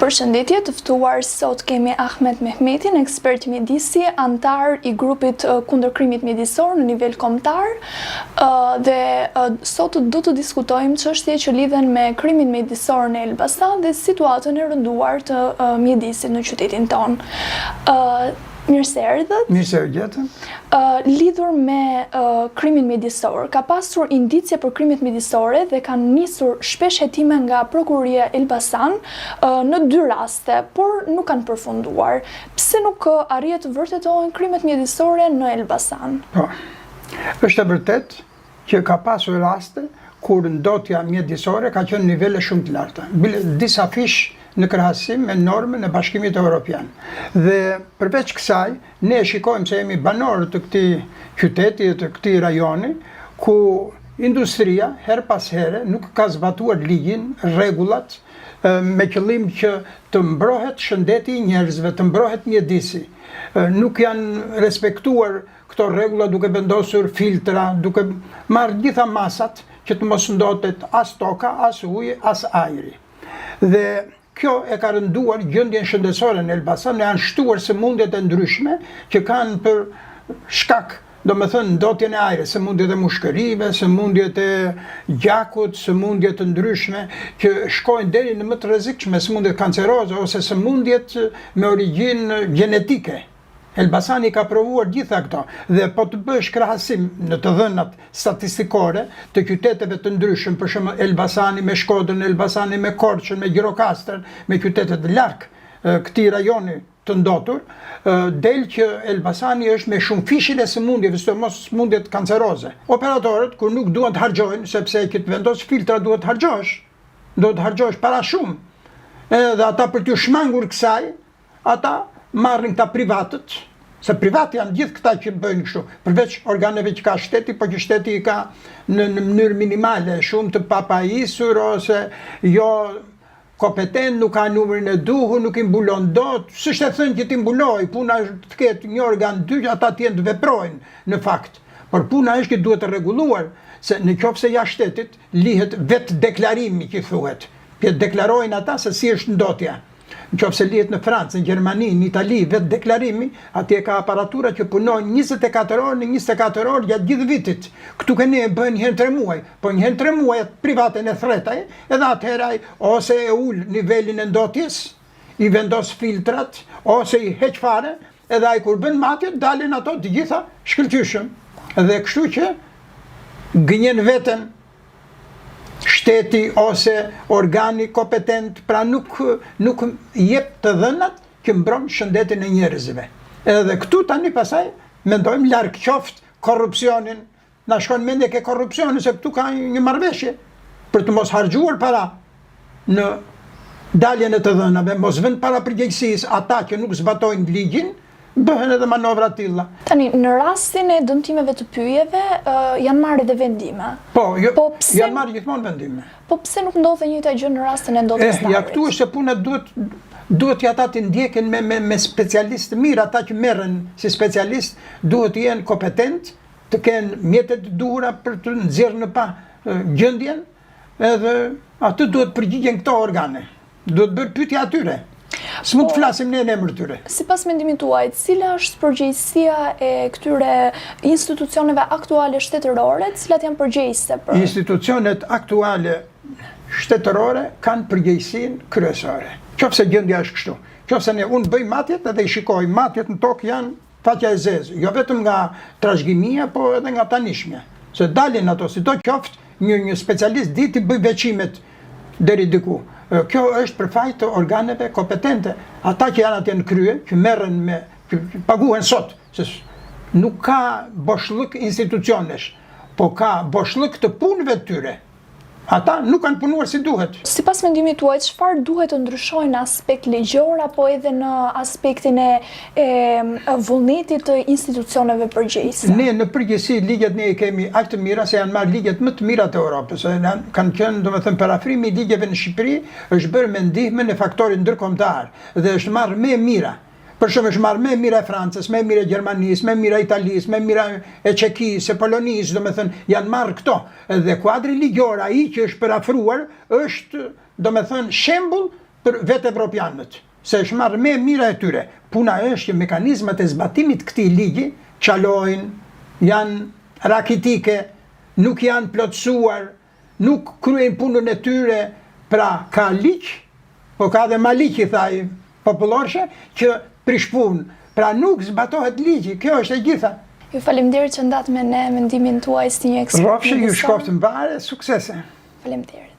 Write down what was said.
Përshëndetje, të ftuar sot kemi Ahmet Mehmetin, ekspert mjedisi, antar i grupit kundër krimit mjedisor në nivel kombëtar, dhe sot do të diskutojmë çështje që lidhen me krimin mjedisor në Elbasan dhe situatën e rënduar të mjedisit në qytetin tonë. Mirë se erdhët. Mirë se gjetëm. Lidhur me krimin mjedisor, ka pasur indicie për krimet mjedisore dhe kanë nisur shpesh hetime nga prokuroria Elbasan në 2 raste, por nuk kanë përfunduar. Pse nuk arrihet të vërtetohen krimet mjedisore në Elbasan? Po. Është e vërtet që ka pasur raste kur ndotja mjedisore ka qenë nivele shumë të larta. Disa fish në krahasim me normën e Bashkimit Evropian. Dhe përveç kësaj, ne shikojmë se jemi banorë të këtij qyteti, të këtij rajoni, ku industria her pas here nuk ka zbatuar ligjin, rregullat, me qëllim që të mbrohet shëndeti i njerëzve, të mbrohet mjedisi. Nuk janë respektuar këto rregulla duke vendosur filtra, duke marrë gjitha masat që të mos ndotet as toka, as uji, as ajri. Dhe kjo e ka rënduar gjendjen shëndetësore në Elbasan, ne janë shtuar sëmundjet e ndryshme që kanë për shkak, domethënë ndotjen e ajrit, sëmundjet e mushkërive, sëmundjet e gjakut, sëmundjet të ndryshme që shkojnë deri në më të rrezikshme, sëmundjet kanceroze ose sëmundjet me origjinë gjenetike. Elbasani ka provuar gjitha këto dhe po të bësh krahasim në të dhënat statistikore të qyteteve të ndryshëm, për shembull Elbasani me Shkodrën, Elbasani me Korçën, me Gjirokastrën, me qytetet larg këtij rajoni të ndotur, del që Elbasani është me shumë fishin e sëmundjeve, sidomos sëmundjet kanceroze. Operatorët kur nuk duan të harxojnë, sepse që të vendos filtra duhet të harxosh para shumë. Edhe ata për t'u shmangur kësaj, ata marrin këta privatët, se privat janë gjithë këta që bëjnë kështu, përveç organeve që ka shteti, po që shteti i ka në mënyrë minimale, shumë të papajisur ose jo kompetent, nuk ka numrin e duhur, nuk i mbulon dot, s'është e thënë që ti mbuloj, puna është të ketë një organ, 2, ata të jenë të veprojnë në fakt. Por puna është që duhet të rregulluar, se në qoftë se jashtë shtetit lihet vetë deklarimi që thuhet, që deklarojnë ata se si është ndotja. Në qoftë se lihet në Francë, në Gjermani, në Itali, vetë deklarimi, atje ka aparatura që punojnë 24 orë në 24 orë gjatë gjithë vitit. Këtu ne bëhen një herë 3 muaj, po një herë 3 muaj private në thretaj, edhe atëherë ose e ul nivelin e ndotjes, i vendos filtrat, ose i heq fare, edhe ai kur bën matjet, dalin ato të gjitha shkëlqyshëm. Dhe kështu që gënjen veten shteti ose organi kompetent, pra nuk jep të dhënat që mbron shëndetin e njerëzve. Edhe këtu tani pasaj mendojmë larg qoftë korrupsionin, na shkon mendje ke korrupsioni se këtu ka një marrëveshje për të mos harxhuar para në daljen e të dhënave, mos vënë para përgjegjësisë ata që nuk zbatojnë ligjin, bëhen edhe manovra të tilla. Tani, në rastin e dëmtimeve të pyjeve, janë marrë edhe vendime. Po, janë marrë gjithmonë vendime. Po pse nuk ndodhe njëjta gjë në rastin e ndotjes së ajrit? Ja këtu është se puna duhet ata të ndjeken me specialistë mirë, ata që merren si specialistë duhet të jenë kompetent, të kenë mjetet e duhura për të nxjerrë në pa gjendjen, edhe aty duhet përgjigjen këto organe. Duhet bërë pyetje atyre. S'mund të flasim ne në emër tyre. Sipas mendimit tuaj, cila është përgjegjësia e këtyre institucioneve aktuale shtetërore, të cilat janë përgjegjëse për? Institucionet aktuale shtetërore kanë përgjegjësinë kryesore. Qofse gjendja është kështu. Qofse unë bëj matjet edhe i shikoj, matjet në tokë janë faqja e zezë, jo vetëm nga trashëgimia, po edhe nga tanishmja. Se dalin ato, si do qoftë një specialist ditë i bëj veçimet deri diku. Kjo është për fajt të organeve kompetente. Ata që janë atje në krye, që merren që paguhen sot, se nuk ka boshllëk institucionesh, po ka boshllëk të punëve të tyre. Ata nuk kanë punuar si duhet. Sipas mendimit tuaj, çfarë duhet të ndryshojë në aspekt ligjor apo edhe në aspektin e vullnetit të institucioneve përgjegjëse? Ne në përgjithësi ligjet ne i kemi aq të mira se janë marrë ligjet më të mira të Europës. Kanë qenë, domethënë, parafrimi i ligjeve në Shqipëri është bërë me ndihmën e faktorit ndërkombëtar dhe është marrë më e mira. Për shumë është marrë me mira e Francës, me mira e Gjermanisë, me mira e Italisë, me mira e Çekisë, e Polonisë, domethënë janë marrë këto. Dhe kuadri ligjor ai që është parafruar është domethënë shembull për vetë evropianët, se është marrë me mira e tyre. Puna është që mekanizmat e zbatimit këtij ligji çalojnë, janë rakitike, nuk janë plotësuar, nuk kryen punën e tyre, pra ka ligj, po ka dhe maliq i thaj popullorëshe, që prish punë. Pra nuk zbatohet ligji, kjo është e gjitha. Ju faleminderit që ndat me ne mendimin tuaj si një ekspert. Rrofshi, ju shkoftë mbare, suksese. Faleminderit.